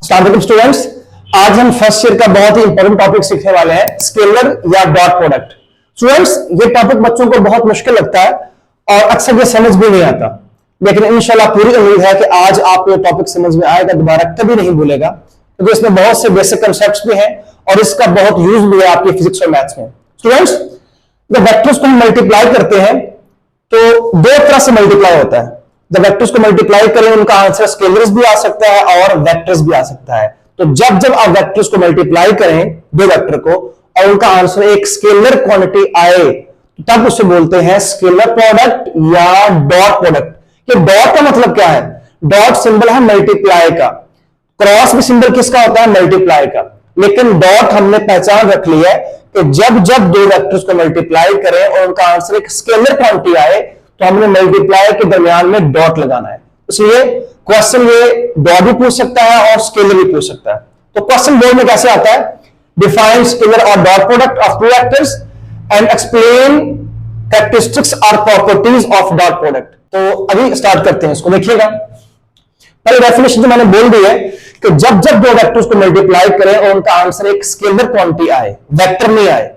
अस्सलाम स्टूडेंट्स, आज हम फर्स्ट ईयर का बहुत ही इंपॉर्टेंट टॉपिक सीखने वाले हैं, स्केलर या डॉट प्रोडक्ट। स्टूडेंट्स, ये टॉपिक बच्चों को बहुत मुश्किल लगता है और अक्सर ये समझ भी नहीं आता, लेकिन इंशाल्लाह पूरी उम्मीद है कि आज आपको ये टॉपिक समझ में आएगा, दोबारा कभी नहीं भूलेगा, क्योंकि इसमें बहुत से बेसिक कंसेप्ट्स भी हैं और इसका बहुत यूज भी है आपकी फिजिक्स और मैथ्स में। स्टूडेंट्स, जब वेक्टर्स को हम मल्टीप्लाई करते हैं तो दो तरह से मल्टीप्लाई होता है। जब वेक्टर्स को मल्टीप्लाई करें उनका आंसर स्केलर्स भी आ सकता है और वेक्टर्स भी आ सकता है। तो जब जब आप वेक्टर्स को मल्टीप्लाई करें, दो वेक्टर को, और उनका आंसर एक स्केलर क्वांटिटी आए, तब उसे बोलते हैं स्केलर प्रोडक्ट या डॉट प्रोडक्ट। ये डॉट का मतलब क्या है? डॉट सिंबल है मल्टीप्लाई का, क्रॉस भी सिंबल किसका होता है? मल्टीप्लाई का। लेकिन डॉट हमने पहचान रख ली है कि जब जब दो वेक्टर्स को मल्टीप्लाई करें और उनका आंसर एक स्केलर क्वांटिटी आए, तो हमने मल्टीप्लाई के दरमियान में डॉट लगाना है। इसलिए क्वेश्चन ये डॉट भी पूछ सकता है और स्केलर भी पूछ सकता है। तो क्वेश्चन बोर्ड में कैसे आता है? डिफाइन स्केलर और dot product of two vectors and explain characteristics और प्रॉपर्टीज ऑफ डॉट प्रोडक्ट। तो अभी स्टार्ट करते हैं इसको, देखिएगा। पहले डेफिनेशन जो मैंने बोल दी है कि जब जब दो वेक्टर्स को मल्टीप्लाई करें और उनका आंसर एक स्केलर क्वांटिटी आए, वेक्टर नहीं आए,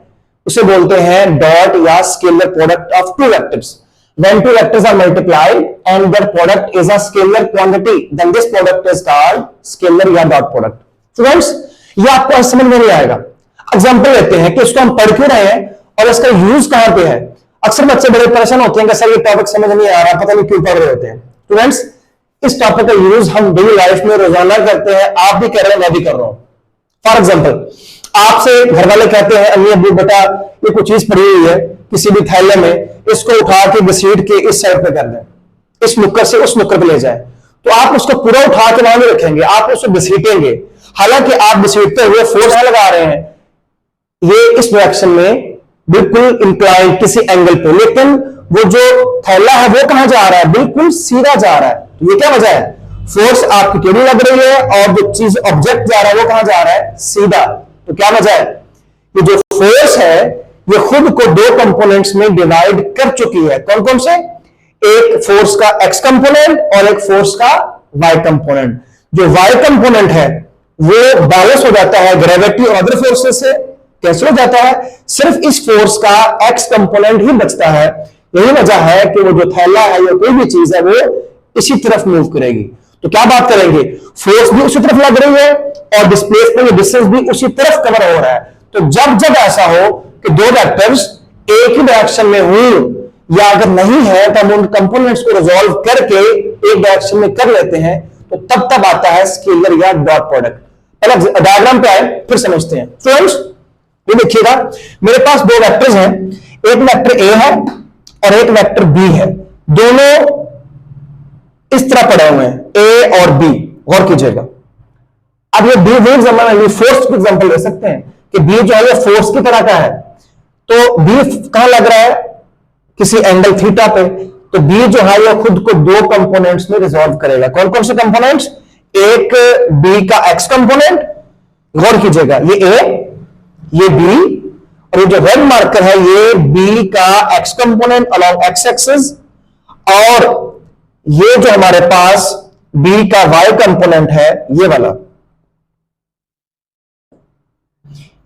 उसे बोलते हैं डॉट या scalar product of two vectors. When two vectors are multiplied and their product is a scalar quantity, then this product is called scalar या dot product. Students, ये आपको समझ में नहीं आएगा। एग्जांपल लेते हैं कि इसको हम पढ़ क्यों रहे हैं और इसका यूज कहां पे है। अक्सर बच्चे बड़े परेशान होते हैं कि सर ये टॉपिक समझ नहीं आ रहा, पता नहीं क्यों पढ़ रहे होते हैं। स्टूडेंट्स, इस टॉपिक का यूज हम डेली लाइफ में रोजाना करते हैं। आप भी कर रहे हैं, मैं भी कर रहा हूं। फॉर एग्जाम्पल, आपसे घर वाले कहते हैं अम्मी अब्बू बेटा ये कुछ चीज पड़ी हुई है किसी भी थैले में, इसको उठा के घसीट के इस साइड पे कर दें, इस नुक्कड़ से उस नुक्कड़ पे ले जाए। तो आप उसको पूरा उठा के वहां में रखेंगे, आप उसको घसीटेंगे। हालांकि आप घसीटते हुए फोर्स लगा रहे हैं ये इस डायरेक्शन में, बिल्कुल इंक्लाइन किसी एंगल पे, लेकिन वो जो थैला है वो कहां जा रहा है? बिल्कुल सीधा जा रहा है। तो ये क्या वजह है? फोर्स आपकी टेढ़ी लग रही है और जो चीज ऑब्जेक्ट जा रहा है वो कहां जा रहा है? सीधा। तो क्या वजह है? ये जो फोर्स है ये खुद को दो कंपोनेंट्स में डिवाइड कर चुकी है। कौन कौन से? एक फोर्स का एक्स कंपोनेंट और एक फोर्स का वाई कंपोनेंट। जो वाई कंपोनेंट है वो बैलेंस हो जाता है ग्रेविटी और अदर फोर्सेस से, कैसे हो जाता है? सिर्फ इस फोर्स का एक्स कंपोनेंट ही बचता है। यही वजह है कि वो जो थैला है या कोई भी चीज है वो इसी तरफ मूव करेगी। तो क्या बात करेंगे? फोर्स भी उसी तरफ लग रही है और डिस्प्लेसमेंट डिस्टेंस भी उसी तरफ कवर हो रहा है। तो जब जब ऐसा हो कि दो वेक्टर्स एक ही डायरेक्शन में हो या अगर नहीं है तो हम उन कंपोनेंट्स को रिजॉल्व करके एक डायरेक्शन में कर लेते हैं, तो तब तब आता है स्केलर या डॉट प्रोडक्ट। पहले डायग्राम पे आए फिर समझते हैं। स्टूडेंट्स, ये देखिएगा, मेरे पास दो वेक्टर्स हैं, एक वेक्टर ए है और एक वेक्टर बी है। दोनों इस तरह पड़े हुए हैं, ए और बी। गौर कीजिएगा। अब ये बी वो एग्जाम्पल, फोर्स की एग्जाम्पल ले सकते हैं कि बी जो है ये फोर्स की तरह का है। तो बी कहां लग रहा है? किसी एंगल थीटा पे। तो बी जो है ये खुद को दो कंपोनेंट्स में रिजॉल्व करेगा। कौन कौन से कंपोनेंट्स? एक बी का एक्स कंपोनेंट, गौर कीजिएगा, ये ए, ये बी, और ये जो रेड मार्कर है ये बी का X component along x axis, और ये जो हमारे पास बी का वाई कंपोनेंट है ये वाला,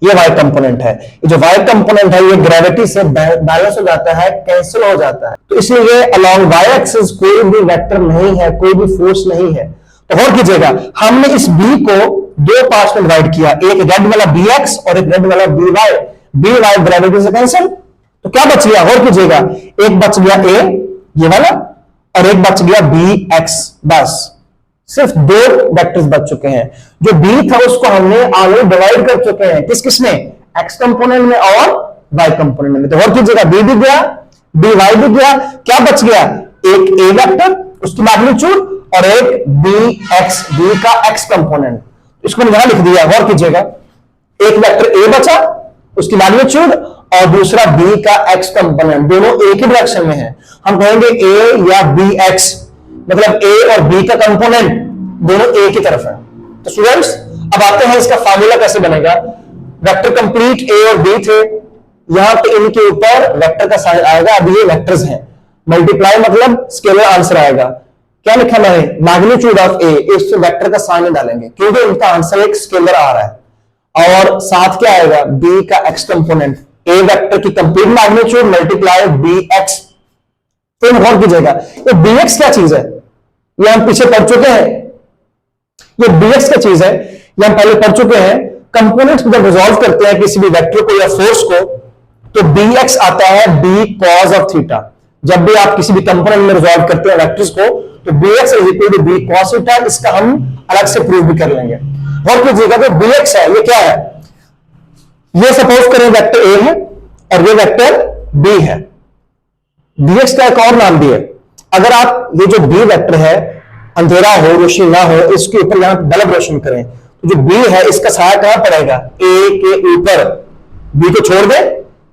ये वाई कंपोनेंट है। ये जो वाई कंपोनेंट है ये ग्रेविटी से बैलेंस हो जाता है, कैंसिल हो जाता है। तो इसलिए अलोंग वाई एक्सिस कोई भी वेक्टर नहीं है, कोई भी फोर्स नहीं है। तो गौर कीजिएगा, हमने इस बी को दो पार्ट्स में डिवाइड किया, एक रेड वाला बी एक्स और एक रेड वाला B Y. B Y gravity से कैंसिल, तो क्या बच गया? गौर कीजिएगा, एक बच गया ए ये वाला और एक बच गया बी एक्स। बस सिर्फ दो वेक्टर्स बच चुके हैं। जो बी था उसको हमने ऑलरेडी डिवाइड कर चुके हैं, किस किस में? एक्स कंपोनेंट में और वाई कंपोनेंट में। तो गौर कीजिएगा, बी भी गया, बी वाई भी गया, क्या बच गया? एक ए वेक्टर उसकी मैग्नीट्यूड और एक बी एक्स, बी का एक्स कंपोनेंट। इसको मैंने यहां लिख दिया। गौर कीजिएगा, एक वेक्टर ए बचा उसकी मैग्नीट्यूड और दूसरा बी का एक्स कंपोनेंट, दोनों एक ही डायरेक्शन में है। हम कहेंगे ए या बी एक्स, मतलब ए और बी का कंपोनेंट दोनों एक ही तरफ है। तो स्टूडेंट्स, अब आते हैं इसका फार्मूला कैसे बनेगा। वेक्टर कंप्लीट ए और बी थे, यहां पे इनके ऊपर वेक्टर का साइन आएगा। अब ये वेक्टर्स हैं, मल्टीप्लाई मतलब स्केलर आंसर आएगा। क्या लिखा मैंने, मैग्नीट्यूड ऑफ ए, इस वेक्टर का साइन डालेंगे क्योंकि इनका आंसर एक स्केलर आ रहा है। और साथ क्या आएगा, बी का एक्स कंपोनेंट, ए वेक्टर की complete magnitude multiply B X. तो गौर कीजिएगा, ये बी एक्स क्या चीज है, ये हम पीछे पढ़ चुके हैं। ये बी एक्स क्या चीज है, ये हम पहले पढ़ चुके हैं। कंपोनेंट्स जब रिजॉल्व करते हैं किसी भी वेक्टर को या फोर्स को, तो बी एक्स आता है बी कॉज ऑफ थीटा। जब भी आप किसी भी कंपोनेंट में रिजॉल्व करते हैं वेक्टर्स को, तो B X is equal to B cos theta. इसका हम अलग से प्रूव भी कर लेंगे। और कीजिएगा कि बी एक्स है, ये क्या है, ये सपोज करें वेक्टर ए है और ये वेक्टर बी है। बी एक्स का एक और नाम भी है। अगर आप ये जो बी वेक्टर है, अंधेरा हो रोशनी ना हो, इसके ऊपर यहां बल्ब रोशन करें, तो जो बी है इसका साया कहां पड़ेगा, ए के ऊपर। बी को छोड़ दे,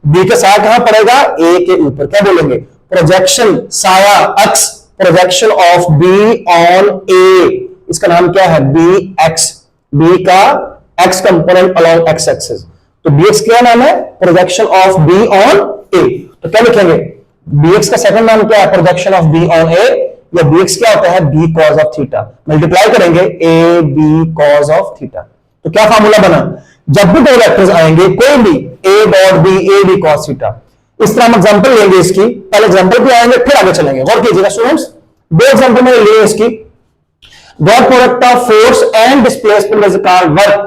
बी का साया कहां पड़ेगा, ए के ऊपर। क्या बोलेंगे, प्रोजेक्शन, साया, अक्स, प्रोजेक्शन ऑफ बी ऑन ए, इसका नाम क्या है, बी एक्स। बी का X component along x axis, तो बी एक्स क्या नाम है, प्रोजेक्शन ऑफ बी ऑन ए। तो क्या लिखेंगे, बी एक्स का सेकंड नाम क्या है, projection of B on A, या बी एक्स क्या होता है, B cos of theta. Multiply करेंगे A B cos of theta. तो क्या फार्मूला बना, जब भी दो वेक्टर्स आएंगे कोई भी, A dot B, A B cos theta. इस तरह हम एग्जांपल लेंगे इसकी, पहले एग्जांपल पे आएंगे फिर आगे चलेंगे। गौर कीजिएगा स्टूडेंट्स, दो एग्जांपल मैंने लिए इसकी। Dot product of force and displacement is called work.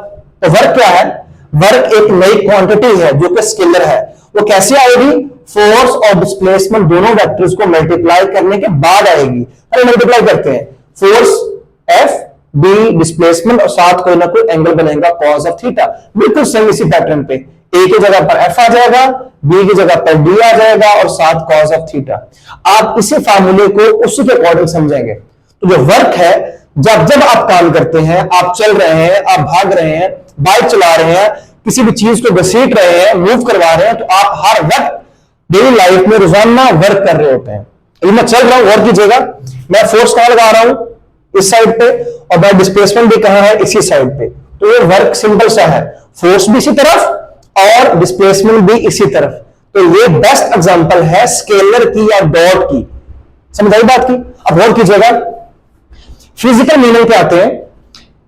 तो वर्क क्या है, वर्क एक नई क्वांटिटी है जो कि स्केलर है। वो कैसे आएगी, फोर्स और डिस्प्लेसमेंट दोनों वेक्टर्स को मल्टीप्लाई करने के बाद आएगी। अरे मल्टीप्लाई करते हैं, फोर्स एफ बी डिस्प्लेसमेंट और साथ कोई ना कोई एंगल बनेगा कॉस ऑफ थीटा। बिल्कुल सेम इसी पैटर्न पे, ए की जगह पर एफ आ जाएगा, बी की जगह पर डी आ जाएगा और साथ कॉस ऑफ थीटा। आप इसी फार्मूले को उसी के अकॉर्डिंग समझेंगे। तो जो वर्क है, जब जब आप काम करते हैं, आप चल रहे हैं, आप भाग रहे हैं, बाइक चला रहे हैं, किसी भी चीज को घसीट रहे हैं, मूव करवा रहे हैं, तो आप हर वक्त डेली लाइफ में रोजाना वर्क कर रहे होते हैं। अभी मैं चल रहा हूं, गौर कीजिएगा, मैं फोर्स कहां लगा रहा हूं, इस साइड पे, और मैं डिस्प्लेसमेंट भी कहां है, इसी साइड पे। तो ये वर्क सिंपल सा है, फोर्स भी इसी तरफ और डिस्प्लेसमेंट भी इसी तरफ। तो ये बेस्ट एग्जांपल है स्केलर की या डॉट की। समझ आई बात की। अब गौर कीजिएगा, फिजिकल मीनिंग पे आते हैं।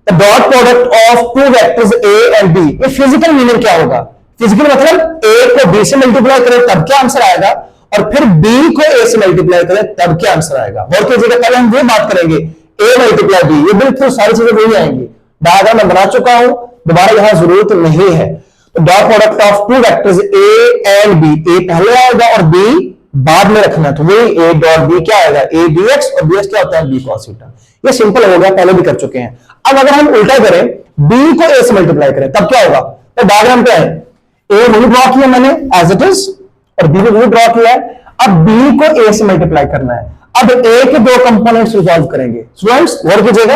The dot product of two vectors A and B. ये फिजिकल मीनिंग क्या होगा, फिजिकल मतलब ए को बी से मल्टीप्लाई करें तब क्या आंसर आएगा, और फिर बी को ए से मल्टीप्लाई करें तब क्या आंसर आएगा। और कीजिएगा, पहले हम वो बात करेंगे ए मल्टीप्लाई बी, ये बिल्कुल सारी चीजें वही आएंगी। डायग्राम मैं बना चुका हूं, दोबारा यहां जरूरत नहीं है। तो dot product of two vectors A and B, A पहले आएगा और बी बाद में रखना, तो वही ए डॉट बी क्या आएगा, ए बी एक्स, और बी एक्स क्या होता है, बी कॉस थीटा। ये सिंपल हो गया, पहले भी कर चुके हैं। अब अगर हम उल्टा करें, बी को ए से मल्टीप्लाई करें तब क्या होगा। तो डायग्राम पे आए, ए वही ड्रॉ किया मैंने एज इट इज, और बी को वही ड्रॉ किया है। अब बी को ए से मल्टीप्लाई करना है। अब ए के दो कंपोनेंट्स रिजॉल्व करेंगे। स्टूडेंट्स गौर कीजिएगा,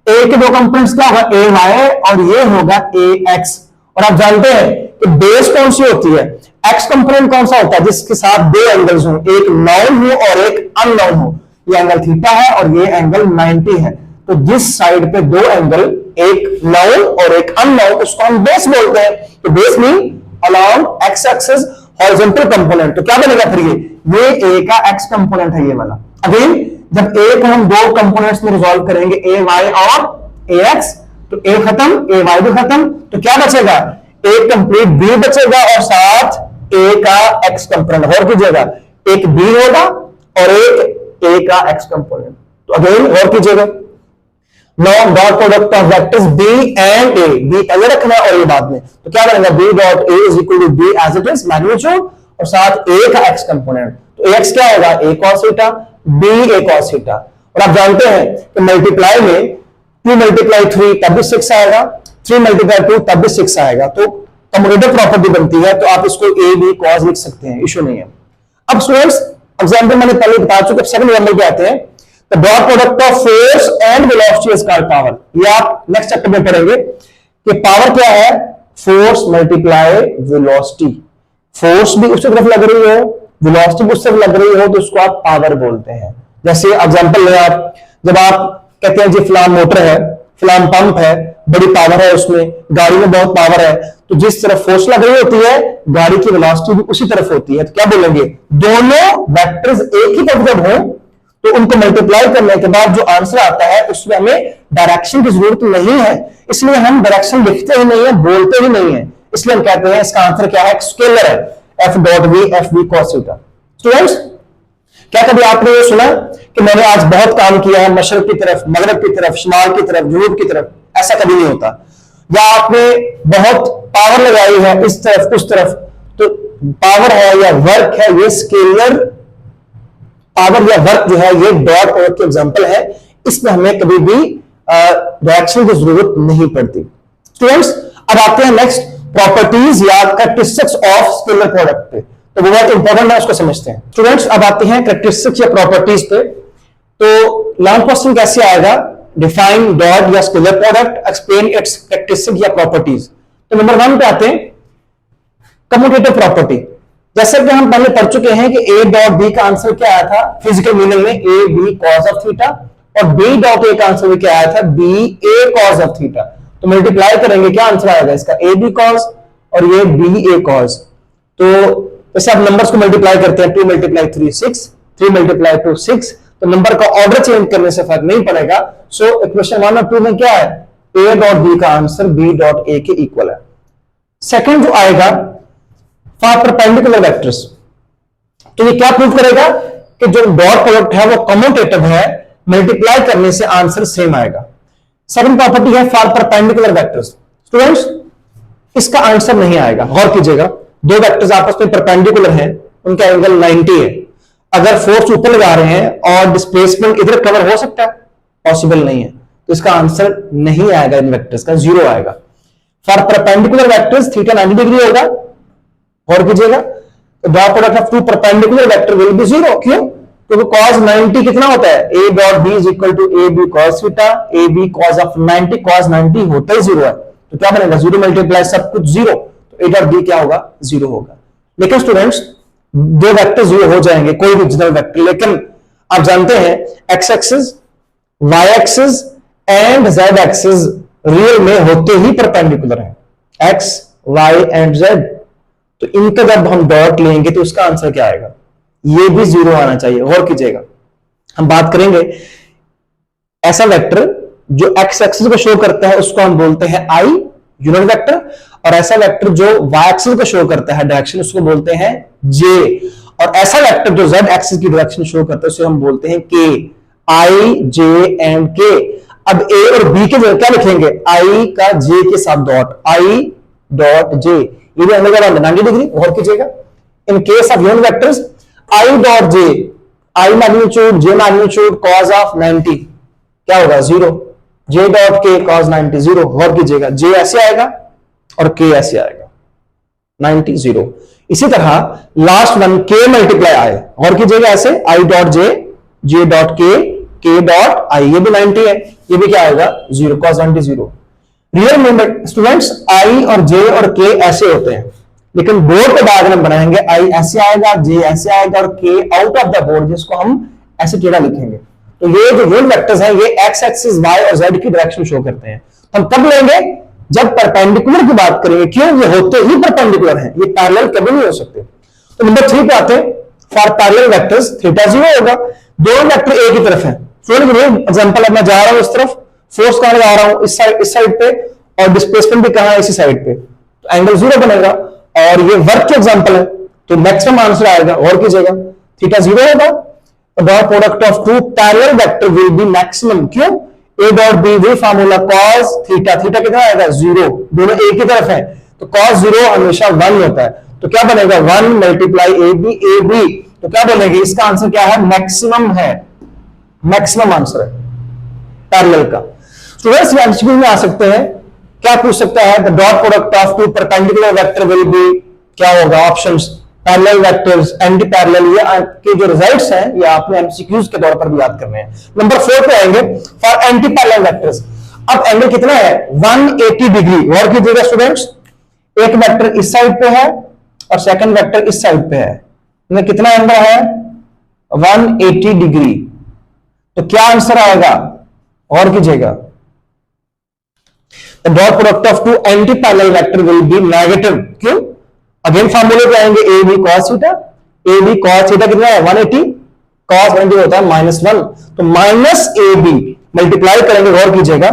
ए के दो कंपोनेंट्स क्या होगा, ए वाई और ये होगा ए एक्स। और आप जानते हैं कि बेस कौन सी होती है, एक्स कंपोनेंट कौन सा होता है, जिसके साथ दो एंगल्स हो, एक नाउन हो और एक अननाउन हो। ये एंगल थीटा है और ये एंगल 90 है। तो जिस साइड पे दो एंगल, एक नाउन और एक अननाउन, उसको हम बेस बोलते हैं। तो base mean along x axis horizontal component. तो क्या बनेगा फिर, ये ए का एक्स कंपोनेंट है ये वाला। अगेन जब ए को हम दो कंपोनेंट्स में रिजॉल्व करेंगे, ए वाई और ए एक्स, तो ए खत्म, ए वाई भी खत्म, तो क्या बचेगा, एक कंप्लीट बी बचेगा और साथ ए का एक्स कंपोनेंट। और कीजिएगा, एक बी होगा और एक ए का एक्स कंपोनेंट। तो अगेन और कीजिएगा, now dot product of vectors B and A, B पहले रखना और ए बाद में। तो क्या बनेगा, B dot A is equal to B as it is magnitude और साथ ए का एक्स कंपोनेंट। तो एक्स क्या होगा, ए cos theta, B A cos theta. और आप जानते हैं कि मल्टीप्लाई में 2 मल्टीप्लाई 3 तब भी 6 आएगा, 3 मल्टीप्लाई 2 तब भी 6 आएगा। तो कम्यूटेटिव प्रॉपर्टी बनती है, तो आप इसको ए बी कॉस लिख सकते हैं, इशू नहीं है। अब स्टूडेंट्स एग्जांपल मैंने पहले बता चुके, सेकंड एग्जांपल पे आते हैं। The dot product of force and velocity is called power. ये आप नेक्स्ट चैप्टर में पढ़ेंगे कि पावर क्या है, फोर्स मल्टीप्लाई वेलोसिटी। फोर्स भी उस तरफ लग रही हो, वेलोसिटी भी उस तरफ लग रही हो, तो उसको आप पावर बोलते हैं। जैसे एग्जांपल ले आप, जब आप कहते हैं जी फिलहाल मोटर है, फिलहाल पंप है, बड़ी पावर है उसमें, गाड़ी में बहुत पावर है, तो जिस तरफ फोर्स लग रही होती है, गाड़ी की वेलोसिटी भी उसी तरफ होती है। तो क्या बोलेंगे, दोनों वेक्टर्स एक ही तरफ जब हो तो उनको मल्टीप्लाई करने के बाद जो आंसर आता है उसमें हमें डायरेक्शन की जरूरत नहीं है, इसलिए हम डायरेक्शन लिखते ही नहीं है, बोलते ही नहीं है, इसलिए हम कहते हैं इसका आंसर क्या है, स्केलर है, F dot V, F V cos theta. Students, क्या कभी आपने ये सुना कि मैंने आज बहुत काम किया है मशरक की तरफ, मगरब की तरफ, शुमाल की तरफ, जनूब की तरफ? ऐसा कभी नहीं होता। या आपने बहुत पावर लगाई है इस तरफ उस तरफ, तो पावर है या वर्क है, ये स्केलर पावर या वर्क जो है ये डॉट प्रोडक्ट के एग्जांपल है, इसमें हमें कभी भी डायरेक्शन की जरूरत नहीं पड़ती। स्टूडेंट्स, अब आते हैं नेक्स्ट प्रॉपर्टीज या कैरेक्टरिस्टिक्स ऑफ स्केलर प्रोडक्ट पे, तो वो बहुत इंपॉर्टेंट है, उसको समझते हैं। स्टूडेंट्स, अब आते हैं कैरेक्टरिस्टिक्स या प्रॉपर्टीज पे। तो लॉन्ग क्वेश्चन कैसे आएगा, डिफाइन डॉट या scalar product, explain it's characteristics या प्रॉपर्टीज। तो नंबर 1 पे आते हैं कम्यूटेटिव प्रॉपर्टी। जैसे कि हम पहले पढ़ चुके हैं कि ए डॉट बी का आंसर क्या आया था फिजिकल मीनिंग में, A B cos of theta, और बी डॉट ए का आंसर भी क्या आया था, B A cos of theta. तो मल्टीप्लाई करेंगे, क्या आंसर आएगा इसका, ए बी कॉस और ये बी ए कॉस। तो जैसे आप नंबर्स को मल्टीप्लाई करते हैं, 2 × 3 6, 3 × 2 6, तो नंबर का ऑर्डर चेंज करने से फर्क नहीं पड़ेगा। सो इक्वेशन 1 और 2 में क्या है, ए डॉट बी का आंसर बी डॉट ए के इक्वल है। सेकंड जो आएगा फॉर परपेंडिकुलर वेक्टर्स, तो ये क्या प्रूव करेगा कि जो डॉट प्रोडक्ट है वो कम्यूटेटिव है, मल्टीप्लाई करने से आंसर सेम आएगा। सेकंड प्रॉपर्टी है फॉर परपेंडिकुलर वेक्टर्स। स्टूडेंट्स, इसका आंसर नहीं आएगा, गौर कीजिएगा, दो वेक्टर्स आपस में परपेंडिकुलर हैं, उनका एंगल 90 है, अगर फोर्स ऊपर लगा रहे हैं और डिस्प्लेसमेंट इधर कवर हो सकता है, पॉसिबल नहीं है, तो इसका आंसर नहीं आएगा, इन वेक्टर्स का 0 आएगा। For perpendicular vectors theta 90 degree होगा, गौर कीजिएगा, तो dot product of two perpendicular vector will be 0। क्यों, क्योंकि cos 90 कितना होता है, a dot b is equal to A B cos theta, A B cos of 90, cos 90 होता ही 0 है, तो क्या बनेगा, 0 मल्टीप्लाई सब कुछ 0, तो a डॉट b क्या होगा, 0 होगा। लेकिन स्टूडेंट्स, दो वेक्टर 0 हो जाएंगे, कोई भी जनरल वेक्टर, लेकिन आप जानते हैं x axis, y axis and z axis real में होते ही परपेंडिकुलर है, x, y एंड z, तो इनका जब हम डॉट लेंगे तो उसका आंसर क्या आएगा, ये भी 0 आना चाहिए। गौर कीजिएगा, हम बात करेंगे ऐसा वेक्टर जो x एक्सिस को शो करता है उसको हम बोलते हैं i यूनिट वेक्टर, और ऐसा वेक्टर जो y एक्सिस को शो करता है डायरेक्शन उसको बोलते हैं j, और ऐसा वेक्टर जो z एक्सिस की डायरेक्शन शो करता है उसे हम बोलते हैं k, i j and k। अब a और b के जगह क्या लिखेंगे, i का j के साथ डॉट, i डॉट j, ये भी एंगल 90 डिग्री। गौर कीजिएगा, in case of unit vectors i dot j, i magnitude j magnitude cos of 90 क्या होगा, 0, j डॉट k cos 90 0। गौर कीजिएगा, j ऐसे आएगा और k ऐसे आएगा, 90 0। इसी तरह last one k multiply i, गौर कीजिएगा ऐसे i dot j, j dot k, k dot i, ये भी 90 है, ये भी क्या आएगा, 0, cos 90 0। Real movement students, i और j और k ऐसे होते हैं, लेकिन बोर्ड पे डायग्राम बनाएंगे, i ऐसे आएगा, j ऐसे आएगा और k out of the board, जिसको हम ऐसे टेढ़ा लिखेंगे। तो ये जो यूनिट वेक्टर्स हैं ये x एक्सिस, y और z की डायरेक्शन शो करते हैं। हम कब लेंगे, जब परपेंडिकुलर की बात करेंगे, क्यों, ये होते ही परपेंडिकुलर हैं, ये पैरेलल कभी नहीं हो सकते। तो नंबर 3 पे आते हैं, फॉर पैरेलल वेक्टर्स थीटा 0 होगा, दोनों वेक्टर एक ही तरफ है। एग्जांपल, अब मैं जा रहा हूं इस तरफ, फोर्स कहां लगा रहा हूं, इस साइड पे, और डिस्प्लेसमेंट भी कहां है, इसी साइड पे, तो एंगल 0 बनेगा, और ये वर्क के एग्जांपल है, तो मैक्सिमम आंसर आएगा। और कीजिएगा, थीटा 0 होगा, dot product of two parallel vector will be maximum. क्यों, a डॉट b वही फार्मूला cos थीटा, थीटा कितना आएगा, 0, दोनों एक ही तरफ है, तो cos 0 हमेशा 1 होता है, तो क्या बनेगा, 1 मल्टीप्लाई ए बी, तो क्या बनेगी, इसका आंसर क्या है, मैक्सिमम है, मैक्सिमम आंसर है पैरेलल का। स्टूडेंट्स, एमसीक्यू में आ सकते हैं, क्या पूछ सकता है, the dot product of two perpendicular vector will be, क्या होगा options, parallel vectors, anti parallel, ये आपके जो रिजल्ट्स हैं ये आपने एमसीक्यूज के तौर पर भी याद करने हैं। नंबर 4 पे आएंगे, फॉर एंटी पैरेलल वेक्टर्स। अब एंगल कितना है, 180 डिग्री। गौर कीजिएगा स्टूडेंट्स, एक वेक्टर इस साइड पे है और सेकंड वेक्टर इस साइड पे है, इनमें कितना एंगल है, 180 डिग्री, तो क्या आंसर आएगा, और कीजिएगा, the dot product of two anti parallel vector will be negative. क्यों, अगेन फार्मूले पे आएंगे, A B cos theta, A B cos theta कितना है, 180, कॉस नेगेटिव होता है -1, तो माइनस ए बी मल्टीप्लाई करेंगे, गौर कीजिएगा,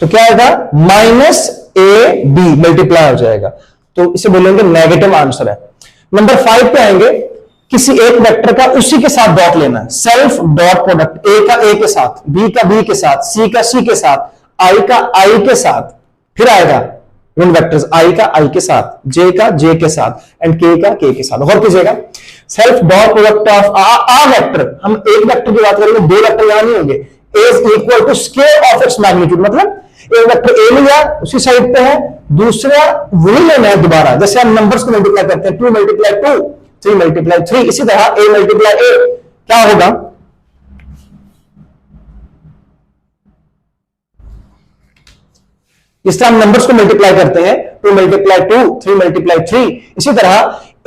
तो क्या आएगा माइनस ए बी मल्टीप्लाई हो जाएगा, तो इसे बोलेंगे नेगेटिव आंसर है। नंबर 5 पे आएंगे, किसी एक वेक्टर का उसी के साथ डॉट लेना है, सेल्फ डॉट प्रोडक्ट, ए का ए के साथ, बी का बी के साथ, सी का सी के साथ, आई का आई के साथ, फिर आएगा यूनिट वेक्टर्स आई का आई के साथ, जे का जे के साथ एंड के का के के साथ। और कीजिएगा self dot product of a vector, हम एक वेक्टर की बात करेंगे, दो वेक्टर यहां नहीं होंगे, is equal to square of its magnitude, मतलब एक वेक्टर ए लिया उसी साइड पे है, दूसरा वही लेना है दोबारा, जैसे हम नंबर्स को मल्टीप्लाई करते हैं, 2 मल्टीप्लाई 2, 3 मल्टीप्लाई 3, इसी तरह a मल्टीप्लाई a क्या होगा, इस तरह हम नंबर्स को मल्टीप्लाई करते हैं, 2 मल्टीप्लाई 2, 3 मल्टीप्लाई 3, इसी तरह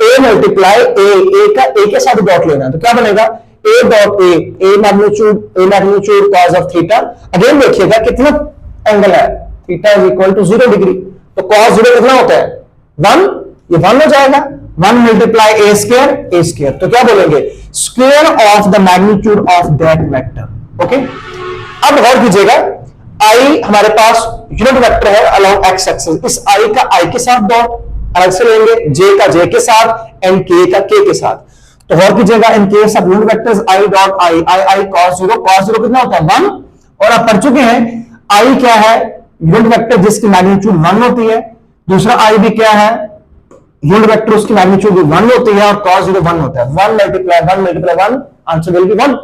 a मल्टीप्लाई a का a के साथ डॉट लेना है, तो क्या बनेगा a dot a magnitude cos of theta. Again देखिएगा कितना एंगल है, theta is equal to 0 degree, तो कॉस 0 कितना होता है 1, ये 1 हो जाएगा, 1 मल्टीप्लाई a स्क्वायर, तो क्या बोलेंगे square of the magnitude of that vector. Okay, अब गौर कीजिएगा, i हमारे पास यूनिट वेक्टर है अलोंग x एक्सिस, इस i का i के साथ डॉट अलग से लेंगे, j का j के साथ एंड k का k के साथ, तो गौर कीजिएगा in case of unit vectors i dot i cos 0 कितना होता है 1, और आप पढ़ चुके हैं i क्या है यूनिट वेक्टर जिसकी मैग्नीट्यूड 1 होती है, दूसरा i भी क्या है यूनिट वेक्टर उसकी मैग्नीट्यूड भी 1 होती है, और cos 0 1 होता है, 1 मल्टीप्लाई 1 आंसर विल बी 1।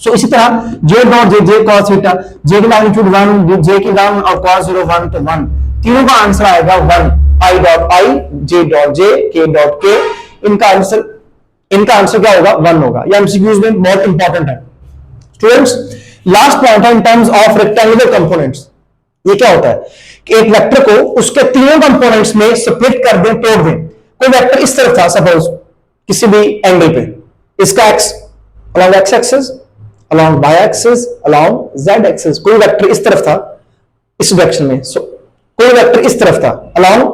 सो इसी तरह j dot j cos theta, j की मैग्नीट्यूड 1, j की 1 और cos 0 1, तो 1, तीनों का आंसर आएगा 1, i dot i, j dot j, k dot k, इनका आंसर क्या होगा 1 होगा। ये एमसीक्यूज में बहुत इंपॉर्टेंट है स्टूडेंट्स। लास्ट पॉइंट है in terms of rectangular components, ये क्या होता है कि एक वेक्टर को उसके तीनों कंपोनेंट्स में स्प्लिट कर दें, तोड़ दें। कोई वेक्टर इस तरफ था सपोज किसी भी एंगल पे, इसका x along x axis, along y axis, along z axis, कोई वेक्टर इस तरफ था इस डायरेक्शन में, कोई वेक्टर इस तरफ था along,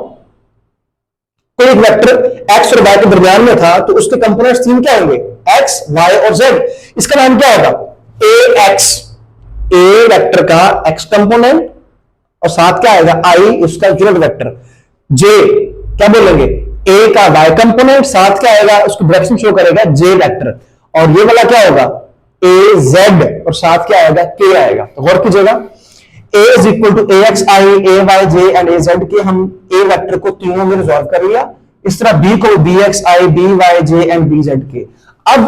कोई एक वेक्टर x और y के दरमियान में था, तो उसके कंपोनेंट्स तीन क्या होंगे x, y और z। इसका नाम क्या होगा ax, a वेक्टर का x कंपोनेंट और साथ क्या आएगा i उसका यूनिट वेक्टर, j क्या बोलेंगे a का y कंपोनेंट, साथ क्या आएगा उसकी डायरेक्शन शो करेगा j वेक्टर, और ये वाला क्या होगा a z और साथ क्या आएगा k आएगा। तो गौर कीजिएगा a is equal to ax i a y j and a z के हम a वेक्टर को तीनों में रिजॉल्व कर लिया, इस तरह b को bx i b y j and b z के। अब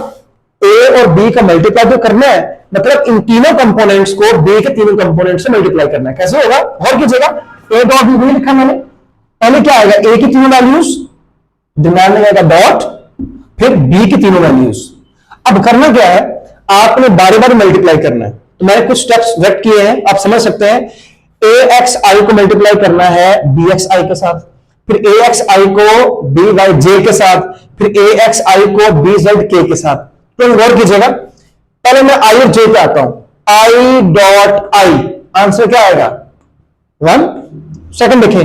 a और b का मल्टीप्लाई तो करना है, मतलब इन तीनों कंपोनेंट्स को b के तीनों कंपोनेंट से मल्टीप्लाई करना है। कैसे होगा गौर कीजिएगा, a डॉट b लिखा मैंने, पहले क्या आएगा a की तीनों वैल्यूज, दरम्यान में आएगा डॉट, फिर b की तीनों वैल्यूज। अब करना क्या है, आपने बारी बारी मल्टीप्लाई करना है, तो मैंने कुछ स्टेप्स व्यक्त किए हैं, आप समझ सकते हैं। axi को मल्टीप्लाई करना है bxi के साथ, फिर axi को byj के साथ, फिर axi को bzk के साथ। तो गौर कीजिएगा, पहले मैं i और j पे आता हूं, i डॉट i, आंसर क्या आएगा 1। सेकंड देखें,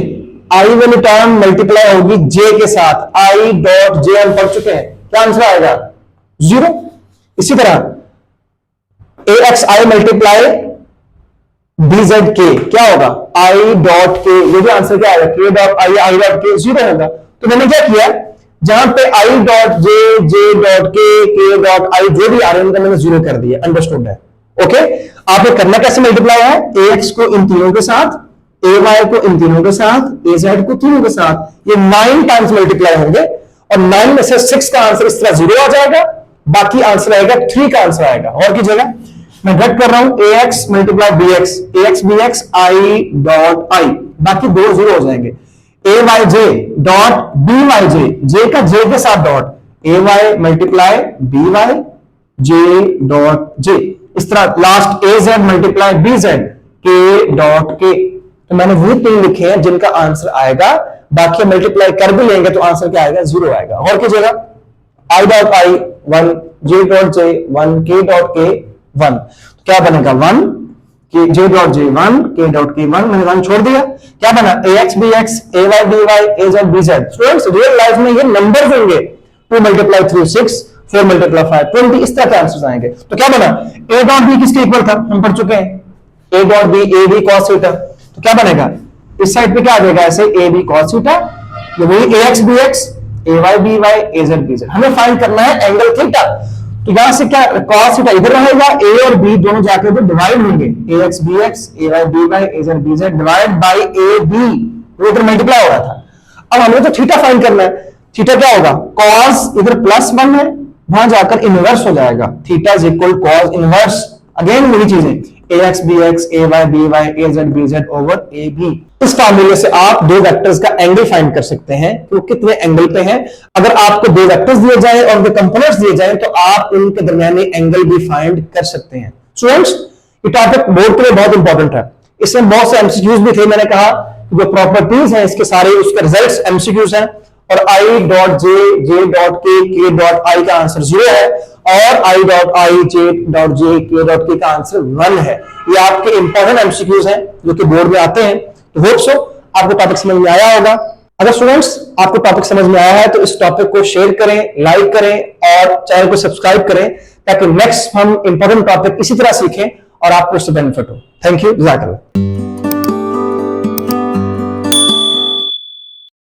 i वाली टर्म मल्टीप्लाई होगी j के साथ, i डॉट j हम पढ़ चुके हैं, क्या आंसर आएगा 0। इसी तरह axi मल्टीप्लाई bzk क्या होगा i डॉट k, ये भी आंसर क्या आएगा k dot i dot k 0 होगा। तो मैंने क्या किया, जहां पे i dot j dot k dot i जो भी आ रहे हैं उनका मैंने 0 कर दिया, अंडरस्टूड है। ओके, आपने करना कैसे मल्टीप्लाई है, ax को इन तीनों के साथ, ay को इन तीनों के साथ, az को तीनों के साथ, ये 9 टाइम्स मल्टीप्लाई होंगे, और 9 में से 6 का आंसर इस तरह 0 आ जाएगा, बाकी आंसर आएगा 3 का आंसर आएगा। और की जगह मैं घट कर रहा हूं ax multiply bx, ax bx i dot i, बाकी 2 0 हो जाएंगे, ayj डॉट byj, j का j के साथ dot, ay multiply by j dot j, इस तरह last az multiply bz k dot k। तो मैंने वही 3 लिखे हैं जिनका आंसर आएगा, बाकी मल्टीप्लाई कर भी लेंगे तो आंसर क्या आएगा 0 आएगा। और कीजिएगा i dot i 1, j dot j 1, k dot k 1, क्या बनेगा 1, J dot J one, K dot K one, मैंने वन छोड़ दिया, क्या बना A X B X, A Y B Y, A Z B Z. Students real life में ये numbers होंगे, 2 मल्टीप्लाई 3 6, 4 मल्टीप्लाई 5 20, इस तरह के आंसर्स आएंगे। तो क्या बना ए डॉट बी किसके इक्वल था, हम पढ़ चुके हैं, A dot B A B cos theta. तो क्या बनेगा इस साइड पे क्या आ जाएगा ऐसे ए बी कॉस थीटा, ये वही ए X B X, A Y B Y, A Z B Z. हमें फाइंड करना है एंगल थीटा। तो यहां से क्या cos थीटा इधर रहेगा, ए और बी दोनों जाकर इधर डिवाइड होंगे, A X B X, A Y B Y, A Z B Z divide by A B, वो इधर मल्टीप्लाई हो रहा था। अब हमें तो थीटा फाइंड करना है, थीटा क्या होगा cos इधर +1 है, वहां जाकर इनवर्स हो जाएगा, theta is equal cos inverse, again वही चीजें A X B X, A Y B Y, A Z B Z over A B. इस फार्मूले से आप दो वेक्टर्स का एंगल फाइंड कर सकते हैं कि वो कितने एंगल पे हैं। अगर आपको दो वेक्टर्स दिए जाए और दो कंपोनेंट्स दिए जाए तो आप उनके दरमियानी एंगल भी फाइंड कर सकते हैं। स्टूडेंट्स ये टॉपिक बोर्ड के लिए बहुत इंपॉर्टेंट है, इसमें बहुत से एमसीक्यूज भी थे। मैंने कहा जो प्रॉपर्टीज हैं इसके सारे उसके रिजल्ट्स एमसीक्यूज हैं, और I dot J, J dot के डॉट आई का आंसर 0 है, और I dot I, J dot जे, के डॉट के का आंसर 1 है। ये आपके इंपॉर्टेंट एमसीक्यूज हैं जो कि बोर्ड में आते हैं। तो होप सो आपको टॉपिक समझ में आया होगा। अगर स्टूडेंट्स आपको टॉपिक समझ में आया है तो इस टॉपिक को शेयर करें, लाइक करें और चैनल को सब्सक्राइब करें, ताकि नेक्स्ट हम इंपॉर्टेंट टॉपिक इसी तरह सीखें और आपको इससे बेनिफिट हो। थैंक यू, जज़ाकल्लाह।